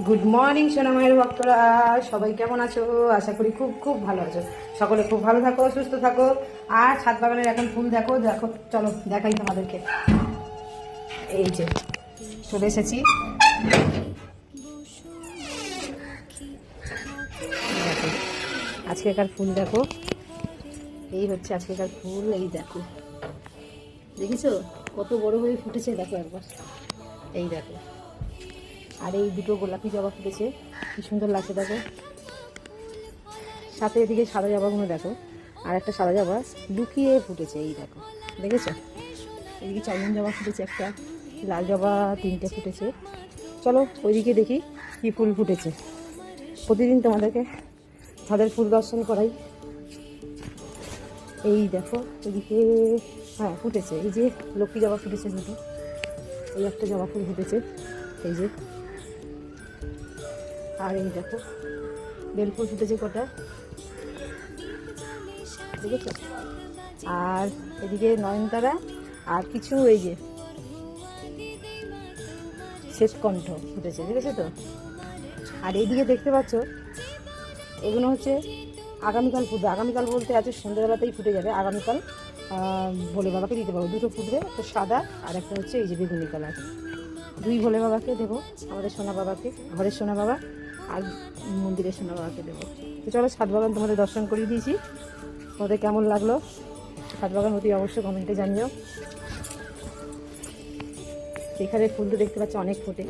Good morning সোনামায়ের ভক্তরা, সবাই কেমন আছো? আশা করি খুব খুব ভালো আছো। সকলে খুব ভালো থাকো, সুস্থ থাকো। আর ছাদ বাগানের এখন ফুল দেখো দেখো, চলো দেখাই তোমাদেরকে। এই যে চলে এসেছি, দেখো আজকেকার ফুল দেখো। এই হচ্ছে আজকেকার ফুল, এই দেখো, দেখেছো কত বড় হয়ে ফুটেছে? দেখো একবার, এই দেখো। আর এই দুটো গোলাপি জবা ফুটেছে, কি সুন্দর লাগছে দেখো। সাথে এদিকে সাদা জবাগুলো দেখো, আর একটা সাদা জবা লুকিয়ে ফুটেছে, এই দেখো, দেখেছো? এদিকে চন্দন জবা ফুটেছে একটা, লাল জবা তিনটে ফুটেছে। চলো ওইদিকে দেখি কি ফুল ফুটেছে। প্রতিদিন তোমাদেরকে তাদের ফুল দর্শন করাই। এই দেখো এদিকে, হ্যাঁ ফুটেছে, এই যে লক্ষ্মী জবা ফুটেছে দুটো, এই একটা জবা ফুল ফুটেছে, এই যে। আর এই দেখো বেলফুল ফুটেছে কটা, দেখেছো? আর এদিকে নয়নতারা, আর কিছু এই যে শ্বেতকণ্ঠ ফুটেছে, দেখেছো তো? আর এইদিকে দেখতে পাচ্ছ, এগুলো হচ্ছে আগামীকাল ফুটবে। আগামীকাল বলতে আজ সন্ধ্যেবেলাতেই ফুটে যাবে। আগামীকাল ভোলে বাবাকে দিতে পারবো। দুটো ফুটবে, একটা সাদা আর একটা হচ্ছে এই যে বেগুনি কালার। দুই ভোলে বাবাকে দেবো, আমাদের সোনা বাবাকে, ঘরের সোনা বাবা আর মন্দিরের সোনা বাবাকে দেবো। তো চলো ছাদ বাগান তোমাদের দর্শন করিয়ে দিয়েছি। তোমাদের কেমন লাগলো ছাদ বাগান অতি অবশ্যই কমেন্টে জানিও। এখানে ফুল তো দেখতে পাচ্ছি অনেক ফোটে,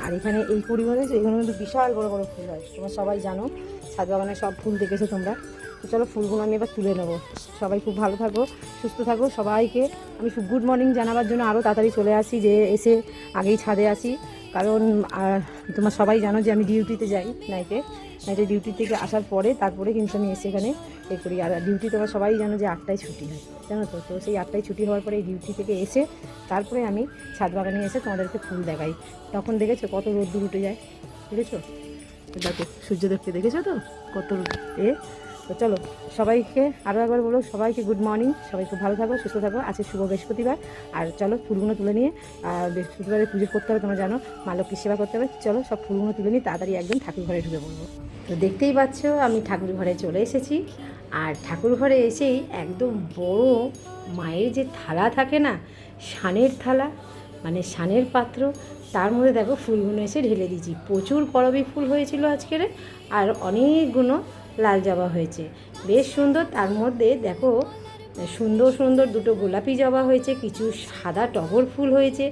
আর এখানে এই পরিমাণে এখানে কিন্তু বিশাল বড় বড় ফুল হয়, তোমরা সবাই জানো। ছাদ বাগানে সব ফুল দেখেছো তোমরা। তো চলো ফুলগুলো আমি এবার তুলে নেবো। সবাই খুব ভালো থাকো, সুস্থ থাকো। সবাইকে আমি গুড মর্নিং জানাবার জন্য আরও তাড়াতাড়ি চলে আসি, যে এসে আগেই ছাদে আসি। কারণ তোমরা সবাই জানো যে আমি ডিউটিতে যাই নাইটে ডিউটি থেকে আসার পরে তারপরে কিন্তু আমি এসে এখানে এ করি। আর ডিউটি তোমরা সবাই জানো যে 8টায় ছুটি হয়, জানো তো? তো সেই 8টায় ছুটি হওয়ার পরে এই ডিউটি থেকে এসে তারপরে আমি ছাদ বাগানে এসে তোমাদেরকে ফুল দেখাই। তখন দেখেছো কত রোদ্দুর উঠে যায়, দেখেছো? দেখো সূর্যদেবকে দেখেছো তো কত এ। তো চলো সবাইকে আরও একবার বলো, সবাইকে গুড মর্নিং। সবাই খুব ভালো থাকো, সুস্থ থাকো। আজকে শুভ বৃহস্পতিবার, আর চলো ফুলগুলো তুলে নিয়ে, আর বৃহস্পতিবারে পুজো করতে হবে, তোমরা জানো মা লক্ষ্মীর সেবা করতে হবে। চলো সব ফুলগুলো তুলে নিয়ে তাড়াতাড়ি একদম ঠাকুর ঘরে ঢুকে পড়বো। তো দেখতেই পাচ্ছ আমি ঠাকুর ঘরে চলে এসেছি। আর ঠাকুর ঘরে এসেই একদম বড় মায়ের যে থালা থাকে না, সানের থালা, মানে সানের পাত্র, তার মধ্যে দেখো ফুলগুলো এসে ঢেলে দিয়েছি। প্রচুর করবী ফুল হয়েছিল আজকের, আর অনেকগুলো লাল জবা হয়েছে, বেশ সুন্দর। তার মধ্যে দেখো সুন্দর সুন্দর দুটো গোলাপি জবা হয়েছে, কিছু সাদা টগর ফুল হয়েছে,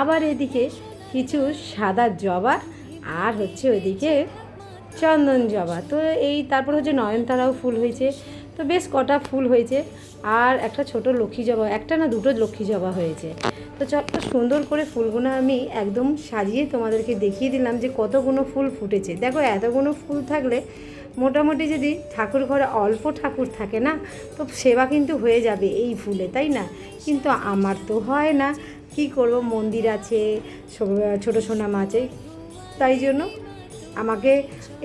আবার এদিকে কিছু সাদা জবা, আর হচ্ছে ওইদিকে চন্দন জবা। তো এই তারপর হচ্ছে নয়নতারাও ফুল হয়েছে। তো বেশ কটা ফুল হয়েছে, আর একটা ছোট লক্ষ্মী জবা, একটা না দুটো লক্ষ্মী জবা হয়েছে। তো চট সুন্দর করে ফুলগুলো আমি একদম সাজিয়ে তোমাদেরকে দেখিয়ে দিলাম যে কতগুলো ফুল ফুটেছে। দেখো এতগুলো ফুল থাকলে মোটামুটি যদি ঠাকুর ঘরে অল্প ঠাকুর থাকে না, তো সেবা কিন্তু হয়ে যাবে এই ফুলে, তাই না? কিন্তু আমার তো হয় না, কি করব, মন্দির আছে, ছোটো সোনামা আছে, তাই জন্য আমাকে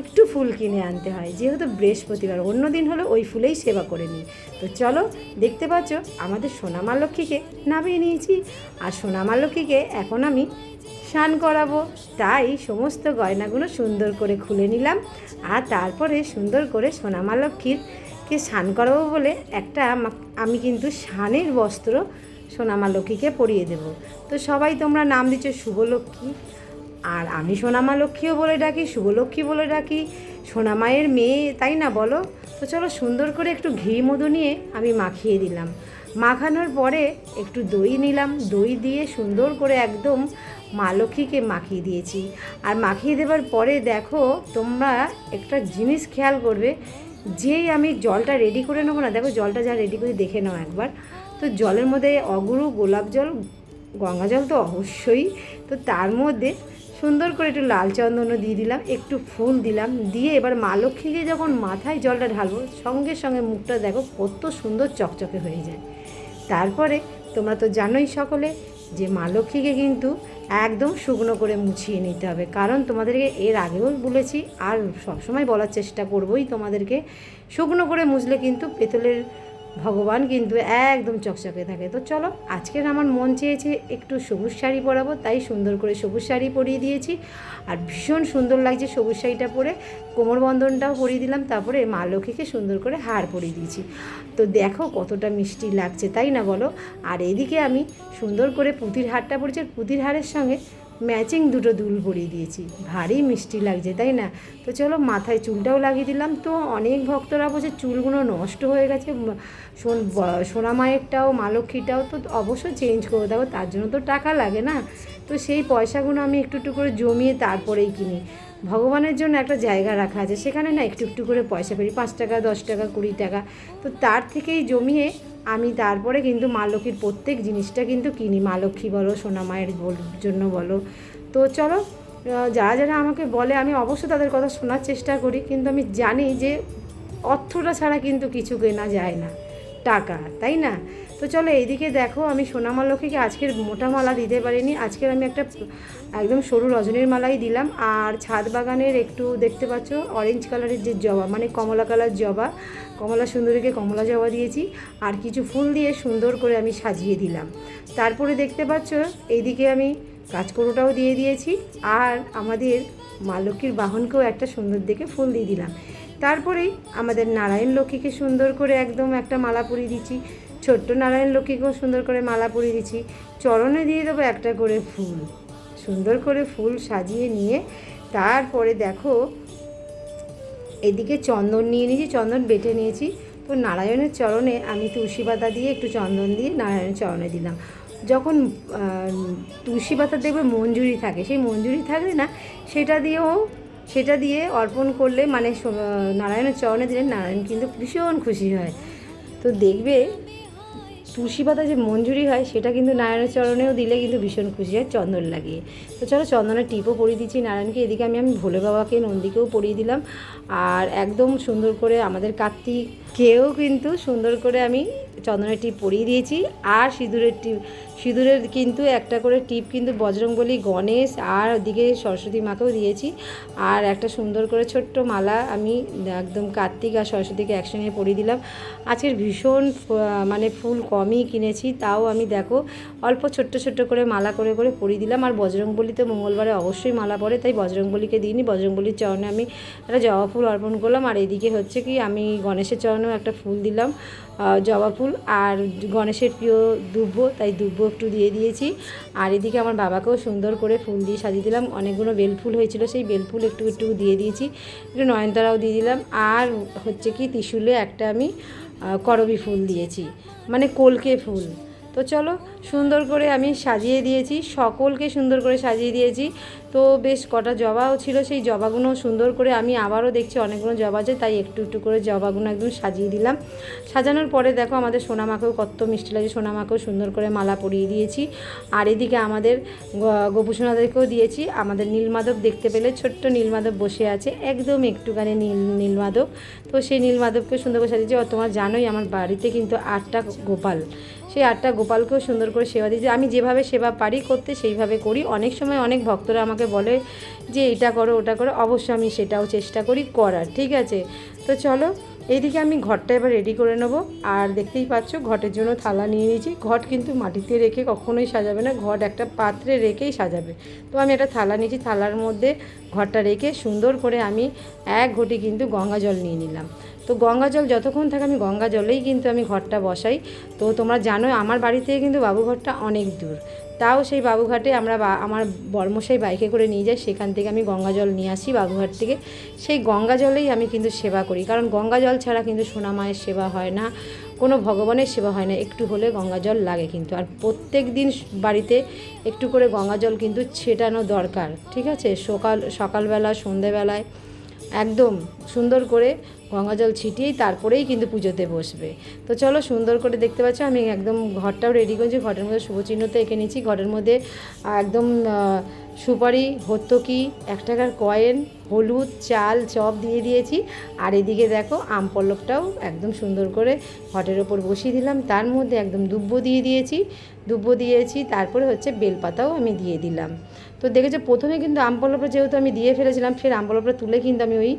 একটু ফুল কিনে আনতে হয়, যেহেতু বৃহস্পতিবার। অন্য দিন হলে ওই ফুলেই সেবা করে নিই। তো চলো দেখতে পাচ্ছ আমাদের সোনামা লক্ষ্মীকে নামিয়ে নিয়েছি, আর সোনামা লক্ষ্মীকে এখন আমি স্নান করাবো। তাই সমস্ত গয়নাগুলো সুন্দর করে খুলে নিলাম, আর তারপরে সুন্দর করে সোনামা লক্ষ্মীরকে স্নান করাবো বলে একটা আমি কিন্তু স্নানের বস্ত্র সোনামা লক্ষ্মীকে পরিয়ে দেব। তো সবাই তোমরা নাম দিচ্ছ শুভলক্ষ্মী, আর আমি সোনামা লক্ষ্মীও বলে ডাকি, শুভলক্ষ্মী বলে ডাকি, সোনামায়ের মেয়ে, তাই না বলো? তো চলো সুন্দর করে একটু ঘি মধু নিয়ে আমি মাখিয়ে দিলাম। মাখানোর পরে একটু দই নিলাম, দই দিয়ে সুন্দর করে একদম মা লক্ষ্মীকে মাখিয়ে দিয়েছি। আর মাখিয়ে দেওয়ার পরে দেখো তোমরা একটা জিনিস খেয়াল করবে, যেই আমি জলটা রেডি করে নেবো না, দেখো জলটা যা রেডি করে দেখে নাও একবার। তো জলের মধ্যে অগুরু, গোলাপ জল, গঙ্গা জল তো অবশ্যই, তো তার মধ্যে সুন্দর করে একটু লাল চন্দনও দিয়ে দিলাম, একটু ফুল দিলাম, দিয়ে এবার মা লক্ষ্মীকে যখন মাথায় জলটা ঢালবো, সঙ্গে সঙ্গে মুখটা দেখো কত সুন্দর চকচকে হয়ে যায়। তারপরে তোমরা তো জানোই সকলে যে মা লক্ষ্মীকে কিন্তু একদম শুকনো করে মুছিয়ে নিতে হবে, কারণ তোমাদেরকে এর আগেও বলেছি আর সবসময় বলার চেষ্টা করবই তোমাদেরকে, শুকনো করে মুছলে কিন্তু পেতলের ভগবান কিন্তু একদম চকচকে থাকে। তো চলো, আজকের আমার মন চেয়েছে একটু সবুজ শাড়ি পরাবো, তাই সুন্দর করে সবুজ শাড়ি পরিয়ে দিয়েছি। আর ভীষণ সুন্দর লাগছে সবুজ শাড়িটা পরে, কোমরবন্ধনটাও পরিয়ে দিলাম, তারপরে মা লক্ষ্মীকে সুন্দর করে হার পরিয়ে দিয়েছি। তো দেখো কতটা মিষ্টি লাগছে, তাই না বলো? আর এদিকে আমি সুন্দর করে পুঁতির হারটা পরেছি, আর পুঁতির হারের সঙ্গে ম্যাচিং দুটো দুল পরিয়ে দিয়েছি, ভারী মিষ্টি লাগছে, তাই না? তো চলো, মাথায় চুলটাও লাগিয়ে দিলাম। তো অনেক ভক্তরা বলছে চুলগুলো নষ্ট হয়ে গেছে, সোনা মায়েরটাও মা লক্ষ্মীটাও তো অবশ্যই চেঞ্জ করে দেবো, তার জন্য তো টাকা লাগে না। তো সেই পয়সাগুলো আমি একটু একটু করে জমিয়ে তারপরেই কিনি। ভগবানের জন্য একটা জায়গা রাখা আছে, সেখানে না একটু একটু করে পয়সা ফেরি, 5 টাকা 10 টাকা 20 টাকা, তো তার থেকেই জমিয়ে আমি তারপরে কিন্তু মা লক্ষ্মীর প্রত্যেক জিনিসটা কিন্তু কিনি, মা লক্ষ্মী বলো, সোনা মায়ের জন্য বলো। তো চলো, যারা যারা আমাকে বলে আমি অবশ্যই তাদের কথা শোনার চেষ্টা করি, কিন্তু আমি জানি যে অর্থটা ছাড়া কিন্তু কিছু কেনা যায় না, টাকা, তাই না? তো চলো, এইদিকে দেখো আমি সোনামা লক্ষ্মীকে আজকের মোটা মালা দিতে পারিনি, আজকের আমি একটা একদম সরু রজনীর মালাই দিলাম। আর ছাদ বাগানের একটু দেখতে পাচ্ছ অরেঞ্জ কালারের যে জবা, মানে কমলা কালার জবা, কমলা সুন্দরীকে কমলা জবা দিয়েছি, আর কিছু ফুল দিয়ে সুন্দর করে আমি সাজিয়ে দিলাম। তারপরে দেখতে পাচ্ছ এইদিকে আমি কাঁচকড়োটাও দিয়ে দিয়েছি, আর আমাদের মা লক্ষ্মীর বাহনকেও একটা সুন্দর দেখে ফুল দিয়ে দিলাম। তারপরেই আমাদের নারায়ণ লক্ষ্মীকে সুন্দর করে একদম একটা মালা পরিয়ে দিচ্ছি, ছোট্ট নারায়ণ লক্ষ্মীকেও সুন্দর করে মালা পরিয়ে দিচ্ছি, চরণে দিয়ে দেবো একটা করে ফুল, সুন্দর করে ফুল সাজিয়ে নিয়ে তারপরে দেখো এদিকে চন্দন নিয়ে নিয়েছি, চন্দন বেটে নিয়েছি। তো নারায়ণের চরণে আমি তুলসী পাতা দিয়ে একটু চন্দন দিয়ে নারায়ণের চরণে দিলাম। যখন তুলসী পাতা দেখবে মঞ্জুরি থাকে, সেই মঞ্জুরি থাকলে না সেটা দিয়ে অর্পণ করলে, মানে নারায়ণের চরণে দিলে নারায়ণ কিন্তু ভীষণ খুশি হয়। তো দেখবে তুলসী পাতা যে মঞ্জুরি হয় সেটা কিন্তু নারায়ণের চরণেও দিলে কিন্তু ভীষণ খুশি হয় চন্দন লাগিয়ে। তো চলো, চন্দনের টিপও পরিয়ে দিচ্ছি নারায়ণকে। এদিকে আমি ভোলে বাবাকে, নন্দীকেও পরিয়ে দিলাম। আর একদম সুন্দর করে আমাদের কার্তিককেও কিন্তু সুন্দর করে আমি চন্দনের টিপ পরিয়ে দিয়েছি। আর সিঁদুরের কিন্তু একটা করে টিপ কিন্তু বজরংবলী, গণেশ আর ওদিকে সরস্বতী মাকেও দিয়েছি। আর একটা সুন্দর করে ছোট্ট মালা আমি একদম কার্তিক আর সরস্বতীকে একসঙ্গে পরিয়ে দিলাম। আজকের ভীষণ মানে ফুল কমই কিনেছি, তাও আমি দেখো অল্প ছোট্ট ছোট্ট করে মালা করে করে পরিয়ে দিলাম। আর বজরংবলী তো মঙ্গলবারে অবশ্যই মালা পরে, তাই বজরংবলীকে দিইনি, বজরংবলীর চরণে আমি একটা জবা ফুল অর্পণ করলাম। আর এদিকে হচ্ছে কি আমি গণেশের চরণেও একটা ফুল দিলাম, জবা ফুল, আর গণেশের প্রিয় দুব্ব, তাই দুব্ব একটু দিয়ে দিয়েছি। আর এদিকে আমার বাবাকেও সুন্দর করে ফুল দিয়ে সাজিয়ে দিলাম, অনেকগুলো বেলফুল হয়েছিল, সেই বেলফুল একটু একটু দিয়ে দিয়েছি, একটু নয়নতারাও দিয়ে দিলাম। আর হচ্ছে কি ত্রিশূলে একটা আমি করবী ফুল দিয়েছি, মানে কলকে ফুল। তো চলো, সুন্দর করে আমি সাজিয়ে দিয়েছি, সকলকে সুন্দর করে সাজিয়ে দিয়েছি। তো বেশ কটা জবাও ছিল, সেই জবাগুলো সুন্দর করে আমি আবারও দেখছি অনেকগুলো জবা আছে, তাই একটু একটু করে জবাগুলো একদম সাজিয়ে দিলাম। সাজানোর পরে দেখো আমাদের সোনামাকেও কত মিষ্টি লাগে, সোনামাকেও সুন্দর করে মালা পরিয়ে দিয়েছি। আর এদিকে আমাদের গোপুসোনাদেরকেও দিয়েছি। আমাদের নীলমাধব দেখতে পেলে ছোট্ট নীলমাধব বসে আছে, একদম একটুখানি নীলমাধব। তো সেই নীলমাধবকে সুন্দর করে সাজিয়েছি। আর তোমরা জানোই আমার বাড়িতে কিন্তু 8টা গোপাল, সেই 8টা গোপালকেও সুন্দর করে সেবা দিয়েছি। আমি যেভাবে সেবা পারি করতে সেইভাবে করি। অনেক সময় অনেক ভক্তরা আমাকে বলে যে এটা করো ওটা করো, অবশ্যই আমি সেটাও চেষ্টা করি করার, ঠিক আছে? তো চলো, এইদিকে আমি ঘরটা এবার রেডি করে নেবো। আর দেখতেই পাচ্ছ ঘটের জন্য থালা নিয়ে নিয়েছি। ঘট কিন্তু মাটিতে রেখে কখনোই সাজাবে না, ঘট একটা পাত্রে রেখেই সাজাবে। তো আমি একটা থালা নিয়েছি, থালার মধ্যে ঘরটা রেখে সুন্দর করে আমি 1 ঘটি কিন্তু গঙ্গা জল নিয়ে নিলাম। তো গঙ্গা জল যতক্ষণ থাকে আমি গঙ্গা জলেই কিন্তু আমি ঘরটা বসাই। তো তোমরা জানো আমার বাড়ি থেকে কিন্তু বাবুঘরটা অনেক দূর, তাও সেই বাবুঘাটে আমার বর্মশাই বাইকে করে নিয়ে যায়, সেখান থেকে আমি গঙ্গা জল নিয়ে আসি বাবুঘাট থেকে। সেই গঙ্গা জলেই আমি কিন্তু সেবা করি, কারণ গঙ্গা জল ছাড়া কিন্তু সোনা মায়ের সেবা হয় না, কোনো ভগবানের সেবা হয় না, একটু হলে গঙ্গা জল লাগে কিন্তু। আর প্রত্যেক দিন বাড়িতে একটু করে গঙ্গা জল কিন্তু ছেটানো দরকার, ঠিক আছে? সকালবেলা সন্ধেবেলায় একদম সুন্দর করে গঙ্গা জল ছিটিয়েই তারপরেই কিন্তু পুজোতে বসবে। তো চলো, সুন্দর করে দেখতে পাচ্ছ আমি একদম ঘরটাও রেডি করেছি। ঘরের মধ্যে শুভচিহ্নতে এঁকে নিয়েছি, ঘরের মধ্যে একদম সুপারি, হর্তকি, 1 টাকার কয়েন, হলুদ, চাল, চপ দিয়ে দিয়েছি। আর এদিকে দেখো আম পল্লবটাও একদম সুন্দর করে ঘটের ওপর বসিয়ে দিলাম, তার মধ্যে একদম দুব্ব দিয়েছি, তারপরে হচ্ছে বেলপাতাও আমি দিয়ে দিলাম। তো তো দেখেছো প্রথমে কিন্তু আম পল্লবটা যেহেতু আমি দিয়ে ফেলেছিলাম, ফের আম পল্লবটা তুলে কিন্তু আমি ওই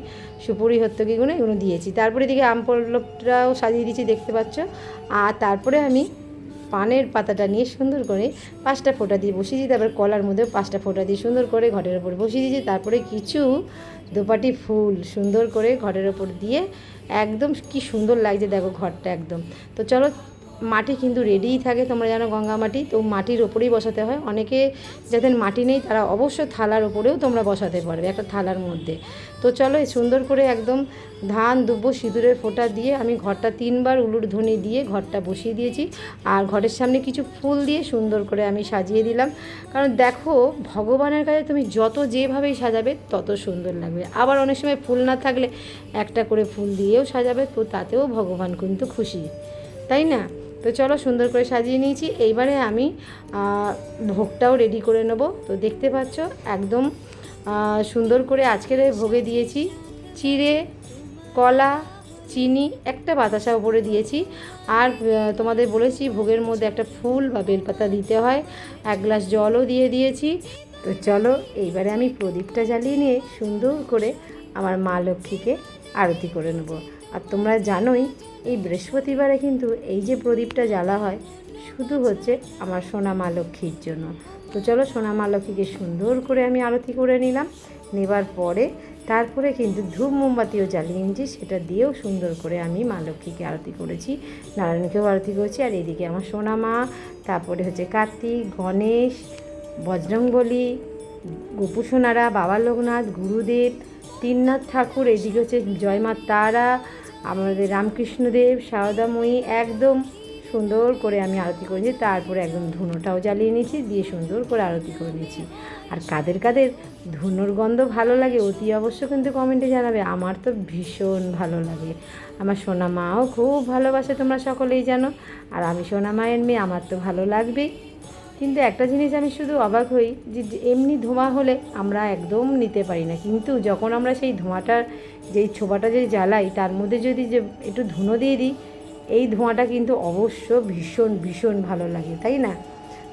সুপুরি হত্যকিগুলো এগুলো দিয়েছি। তারপরে এদিকে আম পল্লবটাও সাজিয়ে দিয়েছি দেখতে পাচ্ছ। আর তারপরে আমি পানের পাতাটা নিয়ে সুন্দর করে 5টা ফোঁটা দিয়ে বসিয়ে দিই, তারপর কলার মধ্যেও 5টা ফোঁটা দিয়ে সুন্দর করে ঘটের ওপর বসিয়ে দিয়েছি। তারপরে কিছু দোপাটি ফুল সুন্দর করে ঘটের ওপর দিয়ে একদম কি সুন্দর লাগছে দেখো ঘরটা একদম। তো চলো, মাটি কিন্তু রেডিই থাকে, তোমরা জানো গঙ্গা মাটি, তো মাটির ওপরেই বসাতে হয়। অনেকে যাদের মাটি নেই তারা অবশ্য থালার ওপরেও তোমরা বসাতে পারবে, একটা থালার মধ্যে। তো চলো সুন্দর করে একদম ধান দুব্বো সিঁদুরের ফোঁটা দিয়ে আমি ঘরটা 3বার উলুর ধ্বনি দিয়ে ঘরটা বসিয়ে দিয়েছি। আর ঘরের সামনে কিছু ফুল দিয়ে সুন্দর করে আমি সাজিয়ে দিলাম, কারণ দেখো ভগবানের কাছে তুমি যত যেভাবেই সাজাবে তত সুন্দর লাগবে। আবার অনেক সময় ফুল না থাকলে একটা করে ফুল দিয়েও সাজাবে, তো তাতেও ভগবান কিন্তু খুশি, তাই না? তো চলো সুন্দর করে সাজিয়ে নিয়েছি। এইবারে আমি ভোগটাও রেডি করে নেব। তো দেখতে পাচ্ছ একদম সুন্দর করে আজকের ভোগে দিয়েছি চিড়ে, কলা, চিনি, একটা বাতাসা উপরে দিয়েছি। আর তোমাদের বলেছি ভোগের মধ্যে একটা ফুল বা বেলপাতা দিতে হয়, 1 গ্লাস জলও দিয়ে দিয়েছি। তো চলো এইবারে আমি প্রদীপটা জ্বালিয়ে নিয়ে সুন্দর করে আমার মা লক্ষ্মীকে আরতি করে নেব। আর তোমরা জানোই এই বৃহস্পতিবারে কিন্তু এই যে প্রদীপটা জ্বালা হয় শুধু হচ্ছে আমার সোনা মা লক্ষ্মীর জন্য। তো চলো সোনা মা লক্ষ্মীকে সুন্দর করে আমি আরতি করে নিলাম। নেবার পরে তারপরে কিন্তু ধূপ মোমবাতিও জ্বালিয়ে নিয়েছি, সেটা দিয়েও সুন্দর করে আমি মা লক্ষ্মীকে আরতি করেছি, নারায়ণকেও আরতি করেছি। আর এদিকে আমার সোনা মা, তারপরে হচ্ছে কার্তিক, গণেশ, বজরংবলী, গোপু সোনারা, বাবা লোকনাথ, গুরুদেব, তিননাথ ঠাকুর, এদিকে হচ্ছে জয় মা তারা, আমাদের রামকৃষ্ণদেব, সারদাময়ী, একদম সুন্দর করে আমি আরতি করেছি। তারপরে একদম ধুনোটাও জ্বালিয়ে নিয়েছি, দিয়ে সুন্দর করে আরতি করে নিয়েছি। আর কাদের কাদের ধুনোর গন্ধ ভালো লাগে অতি অবশ্য কিন্তু কমেন্টে জানাবে। আমার তো ভীষণ ভালো লাগে, আমার সোনা মাও খুব ভালোবাসে, তোমরা সকলেই জানো। আর আমি সোনা মায়ের মেয়ে, আমার তো ভালো লাগবেই। কিন্তু একটা জিনিস আমি শুধু অবাক হই যে এমনি ধোঁয়া হলে আমরা একদম নিতে পারি না, কিন্তু যখন আমরা সেই ধোঁয়াটার যেই ছোবাটা যে জ্বালাই তার মধ্যে যদি যে একটু ধুনো দিয়ে দিই, এই ধোঁয়াটা কিন্তু অবশ্য ভীষণ ভীষণ ভালো লাগে, তাই না?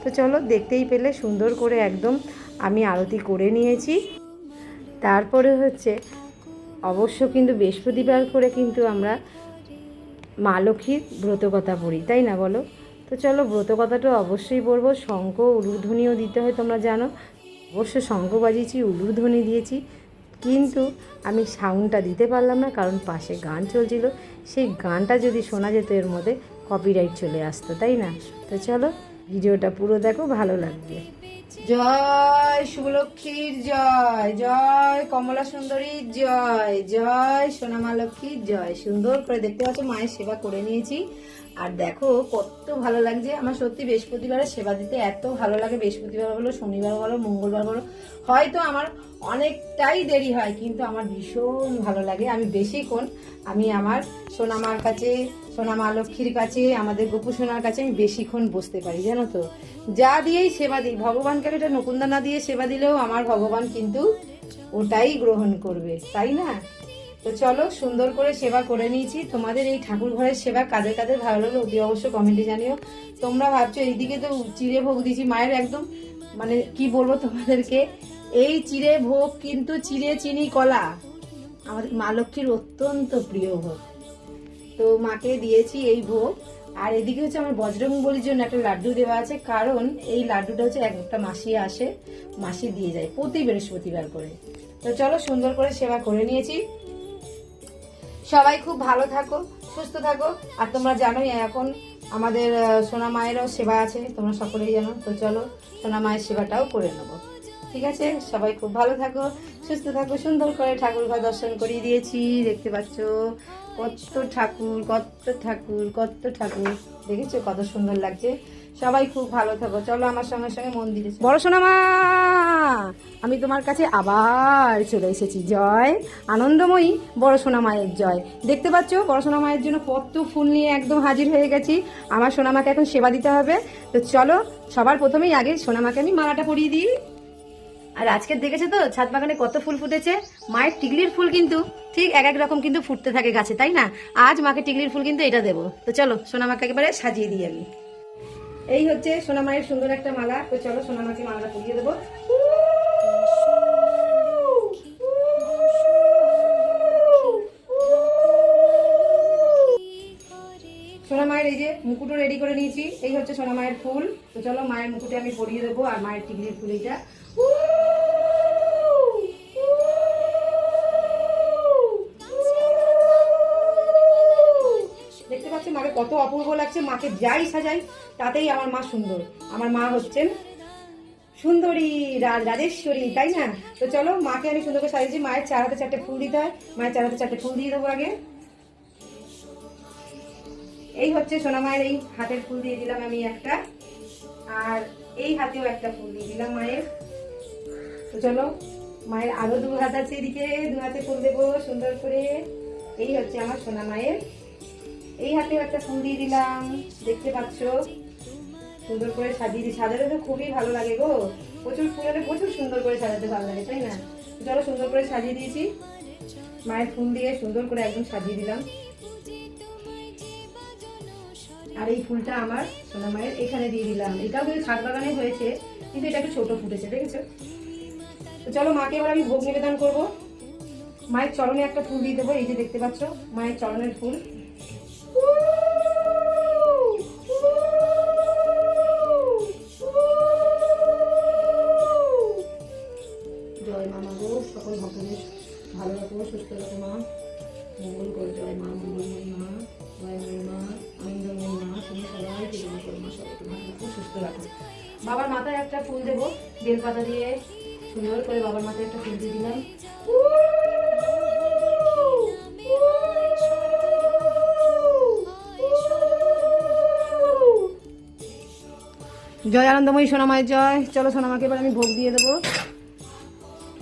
তো চলো দেখতেই পেলে সুন্দর করে একদম আমি আরতি করে নিয়েছি। তারপরে হচ্ছে অবশ্য কিন্তু বৃহস্পতিবার করে কিন্তু আমরা মা লক্ষ্মীর ব্রতকথা পড়ি, তাই না বলো? তো চলো ব্রতকথাটা অবশ্যই পড়বো। শঙ্খ উলুধ্বনিও দিতে হয়, তোমরা জানো। অবশ্য শঙ্খ বাজিয়েছি, উলুধ্বনি দিয়েছি, কিন্তু আমি সাউন্ডটা দিতে পারলাম না, কারণ পাশে গান চলছিল। সেই গানটা যদি শোনা যেত এর মধ্যে কপিরাইট চলে আসতো, তাই না? তো চলো ভিডিওটা পুরো দেখো, ভালো লাগবে। জয় শুভলক্ষ্মীর জয়, জয় কমলা সুন্দরীর জয়, জয় সোনামা লক্ষ্মীর জয়। সুন্দর করে দেখতে পাচ্ছ মায়ের সেবা করে নিয়েছি। আর দেখো কত ভালো লাগছে আমার, সত্যি বৃহস্পতিবারে সেবা দিতে এত ভালো লাগে। বৃহস্পতিবার বলো, শনিবার বলো, মঙ্গলবার বলো, হয়তো আমার অনেকটাই দেরি হয়, কিন্তু আমার ভীষণ ভালো লাগে। আমি বেশিক্ষণ আমি আমার সোনামার কাছে, সোনামা লক্ষ্মীর কাছে, আমাদের গোপু সোনার কাছে আমি বেশিক্ষণ বসতে পারি, জানো তো। যা দিয়েই সেবা দিই, ভগবানকে এটা নকুন্দা দিয়ে সেবা দিলেও আমার ভগবান কিন্তু ওটাই গ্রহণ করবে, তাই না? তো চলো সুন্দর করে সেবা করে নিয়েছি। তোমাদের এই ঠাকুর ঘরের সেবা কাদের কাদের ভালো লাগলো অতি অবশ্য কমেন্টে জানিও। তোমরা ভাবছো এইদিকে তো চিড়ে ভোগ দিয়েছি মায়ের, একদম মানে কি বলবো তোমাদেরকে, এই চিড়ে ভোগ কিন্তু চিড়ে চিনি কলা আমাদের মা লক্ষ্মীর অত্যন্ত প্রিয় ভোগ, তো মাকে দিয়েছি এই ভোগ। আর এদিকে হচ্ছে আমার বজরংবলীর জন্য একটা লাড্ডু দেওয়া আছে, কারণ এই লাড্ডুটা হচ্ছে একটা মাসি আসে, মাসি দিয়ে যায় প্রতি বৃহস্পতিবার করে। তো চলো সুন্দর করে সেবা করে নিয়েছি। সবাই খুব ভালো থাকো, সুস্থ থাকো। আর তোমরা জানোই এখন আমাদের সোনা মায়েরও সেবা আছে, তোমরা সকলেই জানো। তো চলো সোনা মায়ের সেবাটাও করে নেবো, ঠিক আছে? সবাই খুব ভালো থাকো, সুস্থ থাকো। সুন্দর করে ঠাকুর ঘর দর্শন করিয়ে দিয়েছি, দেখতে পাচ্ছ কত ঠাকুর, কত ঠাকুর, কত ঠাকুর, দেখেছো কত সুন্দর লাগছে। সবাই খুব ভালো থাকো। চলো আমার সঙ্গে সঙ্গে মন্দিরে। বড় সোনা মা, আমি তোমার কাছে আবার চলে এসেছি। জয় আনন্দময়ী বড় সোনা মায়ের জয়। দেখতে পাচ্ছ বড় সোনা মায়ের জন্য কত ফুল নিয়ে একদম হাজির হয়ে গেছি। আমার সোনামাকে এখন সেবা দিতে হবে। তো চলো সবার প্রথমেই আগে সোনামাকে আমি মালাটা পরিয়ে দিই। আর আজকে দেখেছো তো ছাদ বাগানে কত ফুল ফুটেছে। মায়ের টিকলির ফুল কিন্তু ঠিক এক এক রকম কিন্তু ফুটতে থাকে গাছে, তাই না? আজ মাকে টিকলির ফুল কিন্তু এটা দেবো। তো চলো সোনামাকে একেবারে সাজিয়ে দিই আমি। এই হচ্ছে সোনামায়ের সুন্দর একটা মালা। তো চলো সোনামাকে মালাটা পরিয়ে দেবো। পুরো রেডি করে নিয়েছি। এই হচ্ছে সোনা মায়ের ফুল। তো চলো মায়ের মুকুটে আমি পরিয়ে দেবো, আর মায়ের টিকলির ফুল এইটা। দেখতে পাচ্ছ মাকে কত অপূর্ব লাগছে। মাকে যাই সাজাই তাতেই আমার মা সুন্দর। আমার মা হচ্ছেন সুন্দরী, রাজেশ্বরী, তাই না? তো চলো মাকে আমি সুন্দর করে সাজিয়েছি। মায়ের 4 হাতে 4টে ফুল দিতে হয়। মায়ের 4 হাতে 4টে ফুল দিয়ে দেবো আগে। এই হচ্ছে সোনা মায়ের এই হাতের ফুল দিয়ে দিলাম আমি একটা, আর এই হাতেও একটা ফুল দিয়ে দিলাম মায়ের। তো চলো মায়ের আরো 2 হাত আছে, এদিকে 2 হাতে ফুল দেবো সুন্দর করে। এই হচ্ছে আমার সোনা মায়ের, এই হাতেও একটা ফুল দিয়ে দিলাম, দেখতে পাচ্ছ সুন্দর করে সাজিয়ে দিই। সাজাতে তো খুবই ভালো লাগে গো, প্রচুর ফুল হলে প্রচুর সুন্দর করে সাজাতে ভালো লাগে, তাই না? চলো সুন্দর করে সাজিয়ে দিয়েছি, মায়ের ফুল দিয়ে সুন্দর করে একদম সাজিয়ে দিলাম। আর এই ফুলটা আমার সোনা মায়ের এখানে দিয়ে দিলাম। এটাও কিন্তু ছাদ বাগানে হয়েছে, কিন্তু এটা একটু ছোট ফুটেছে, দেখেছো? তো চলো মাকে এবার আমি ভোগ নিবেদন করব। মায়ের চরণে একটা ফুল দিয়ে দেবো, এই যে দেখতে পাচ্ছ মায়ের চরণের ফুল। জয় মা, গো সকল ভক্তদের ভালো রাখো, সুস্থ রাখো মা, মঙ্গল করে। জয় মা, মঙ্গলময়ী মা, জয়ময়ী মা, আনন্দময়ী মা, তুমি সবাইকে জয় করো মা, সবাইকে ভালো রাখো, সুস্থ রাখো। বাবার মাথায় একটা ফুল দেবো, বেলপাতা দিয়ে সুন্দর করে বাবার মাথায় একটা ফুল দিয়ে দিলাম। জয় আনন্দময়ী সোনামায়ের জয়। চলো সোনামাকে এবার আমি ভোগ দিয়ে দেবো।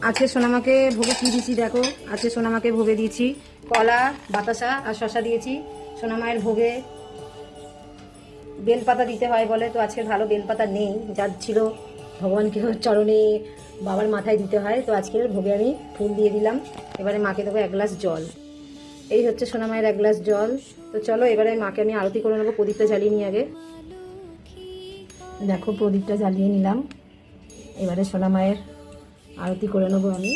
আজকে সোনামাকে ভোগে কী দিয়েছি দেখো। আজকে সোনামাকে ভোগে দিয়েছি কলা, বাতাসা আর শশা দিয়েছি। সোনামায়ের ভোগে বেলপাতা দিতে হয় বলে, তো আজকে ভালো বেলপাতা নেই, যার ছিল ভগবানকে চরণে বাবার মাথায় দিতে হয়। তো আজকের ভোগে আমি ফুল দিয়ে দিলাম। এবারে মাকে দেবো 1 গ্লাস জল। এই হচ্ছে সোনামায়ের 1 গ্লাস জল। তো চলো এবারে মাকে আমি আরতি করে নেবো। প্রদীপটা জ্বালিয়ে নিই আগে। দেখো প্রদীপটা জ্বালিয়ে নিলাম। এবারে সোনামায়ের আরতি করে নেবো আমি।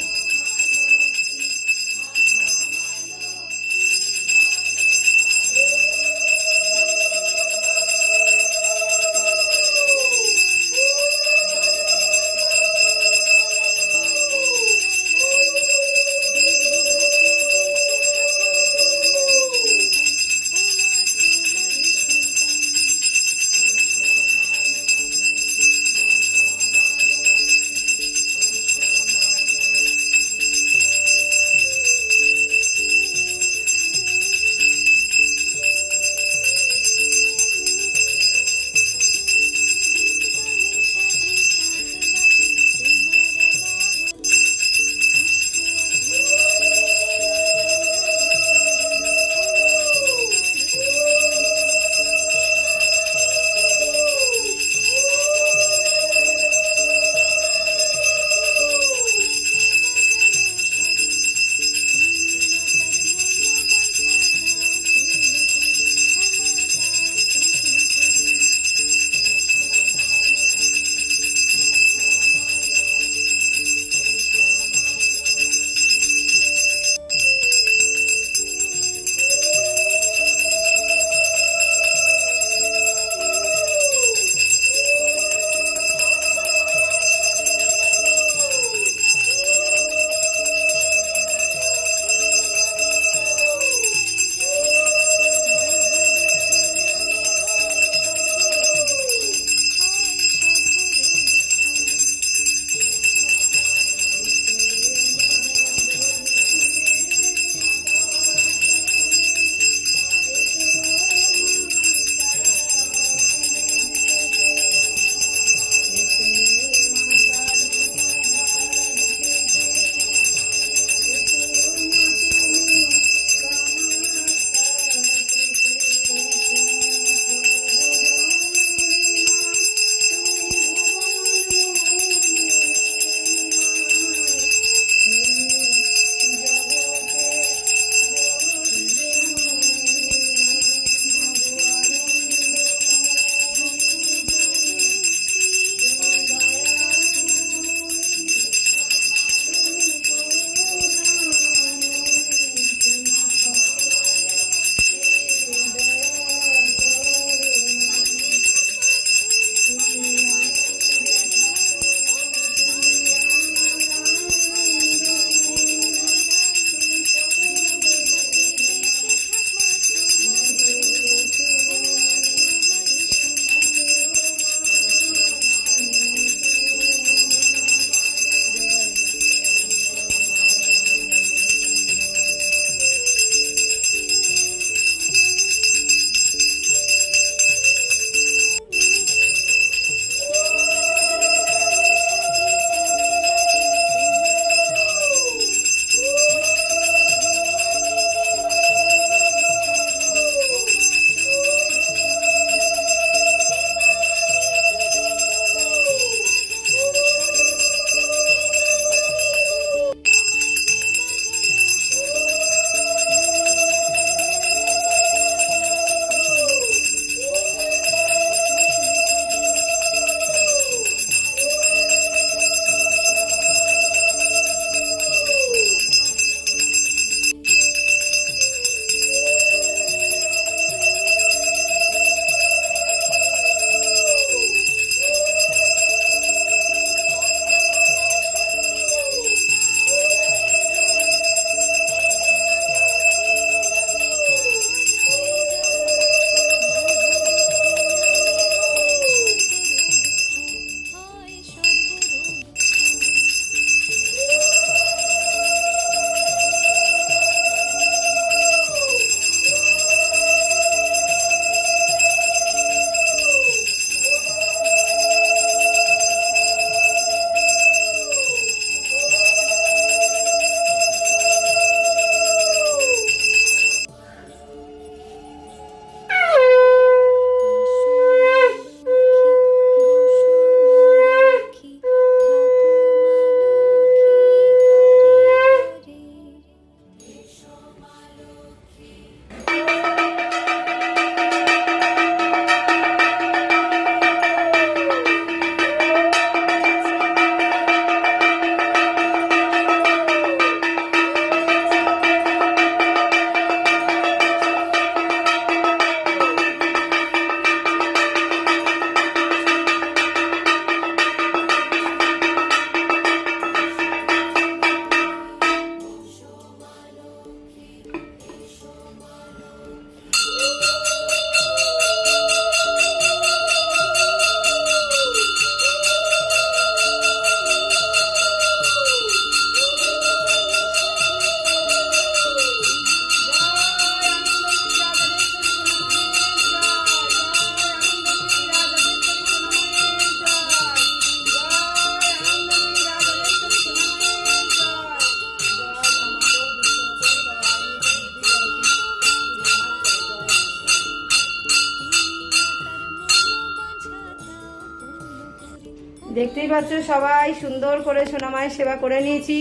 দেখতেই পাচ্ছ সবাই সুন্দর করে সোনামায়ের সেবা করে নিয়েছি।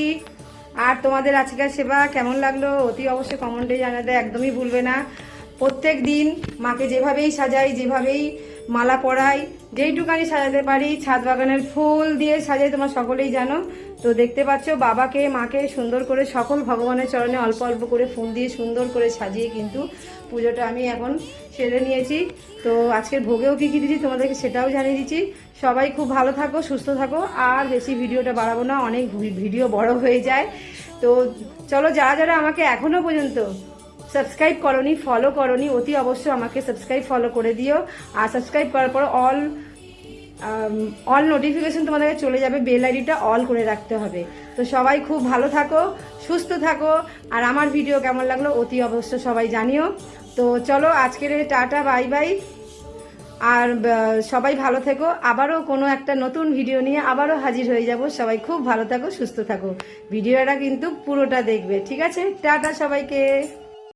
আর তোমাদের আজকের সেবা কেমন লাগলো অতি অবশ্যই কমেন্টে জানাতে একদমই ভুলবে না। প্রত্যেক দিন মাকে যেভাবেই সাজাই, যেভাবেই মালা পরাই, যেইটুকানি সাজাতে পারি, ছাদ বাগানের ফুল দিয়ে সাজাই, তোমরা সকলেই জানো। তো দেখতে পাচ্ছ বাবাকে মাকে সুন্দর করে সকল ভগবানের চরণে অল্প অল্প করে ফুল দিয়ে সুন্দর করে সাজিয়ে কিন্তু পুজোটা আমি এখন সেরে নিয়েছি। তো আজকের ভোগেও কী কী দিচ্ছি তোমাদেরকে সেটাও জানিয়ে দিচ্ছি। সবাই খুব ভালো থাকো, সুস্থ থাকো। আর বেশি ভিডিওটা বাড়াবো না, অনেক ভিডিও বড় হয়ে যায়। তো চলো, যারা যারা আমাকে এখনো পর্যন্ত সাবস্ক্রাইব করনি, ফলো করনি, অতি অবশ্যই আমাকে সাবস্ক্রাইব ফলো করে দিও। আর সাবস্ক্রাইব করার পর অল নোটিফিকেশন তোমাদেরকে চলে যাবে, বেল আইডিটা অল করে রাখতে হবে। তো সবাই খুব ভালো থাকো, সুস্থ থাকো। আর আমার ভিডিও কেমন লাগলো অতি অবশ্যই সবাই জানিও। তো চলো আজকের টাটা, বাই বাই। আর সবাই ভালো থেকো। আবারও কোনো একটা নতুন ভিডিও নিয়ে আবারও হাজির হয়ে যাব। সবাই খুব ভালো থাকো, সুস্থ থাকো। ভিডিওটা কিন্তু পুরোটা দেখবে, ঠিক আছে? টাটা সবাইকে।